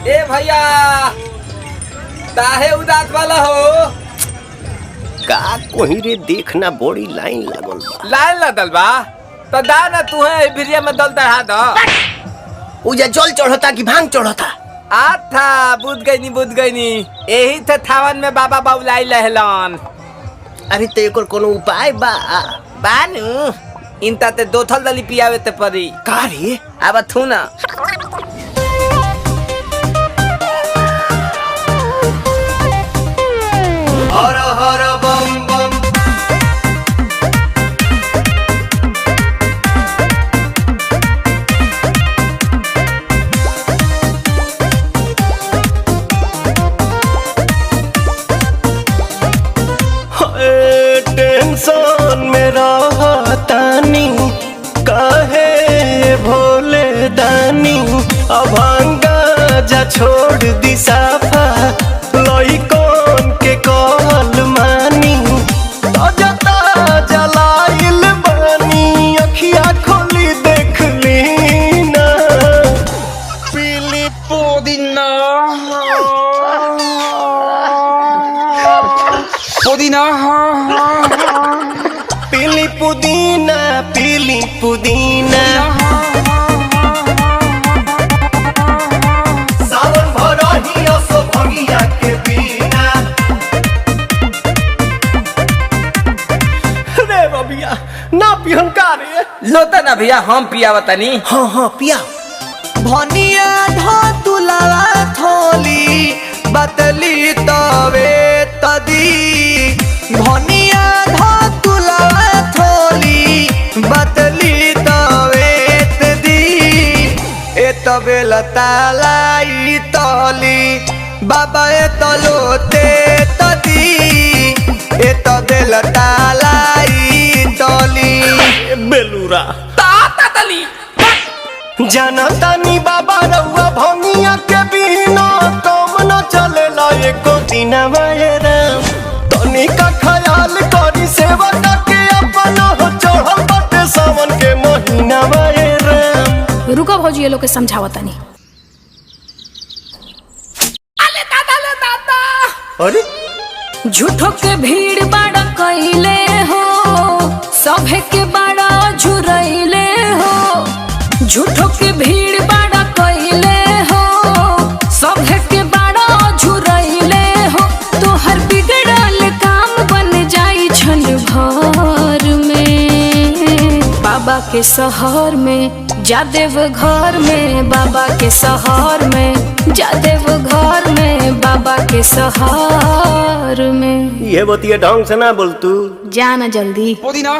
ए भैया काहे उदास वाला हो? का कोही रे देखना बड़ी लाइन लागल बा। लाइन लगल बा तो दा ना तू है भिरिया में दल दहा दो। उजा जल चढ़ता कि भांग चढ़ता? आथा बुझ गई नी यही थे थावन में बाबा बाबुलाई लहलन। अरे तो एकर कोनो उपाय बा? बानू इनता ते दो थल दली पियावे ते परी। का रे? अब थू ना हर हर बम बम। टेंशन में रहतानी काहे भोले दानी अभांगा जा छोड़ दी साफा लइकन के कहल मानी ताजा ताजा लाइल बानी अखिया खोली देख ली ना पीली पुदीना पुदीना पीली पुदीना पीली पुदीना सावन भरही असो भंगिया के बिना। रे बबिया ना पिहन का रे? लोता ना भैया हम पियावा तनी। हाँ हाँ पिया। भनिया धो तुलावा थोली बतली तवे तदी भनिया धो तुलावा थोली बतली तवे तदी ए तबे लतालाई तली बाबा ए तलोते तदी ए तबे लतालाई तली बेलूरा ताता तली जनतानी बाबा रउआ भंगिया के बिना काम न चलेला एको दिन राम तनी का ख्याल करी सेवा के अपना हो चढ़ल बाटे सावन के महीना राम। रुको भौजी ये लोग के समझावा तनी। ले दादा अरे झूठो के भीड़ बाड़ा कइले हो सभे के बाड़ा झुरइले हो झूठो के भीड़ बाड़ा कइले हो सभे के बाड़ा झुरइले हो तोहर बिगड़ल काम बन जाई छन भर में बाबा के शहर में जादेव घर में बाबा के शहर में जादेव घर में बाबा के शहर में। ये बतिया ढंग से ना बोल तू। जाना जल्दी। पुदीना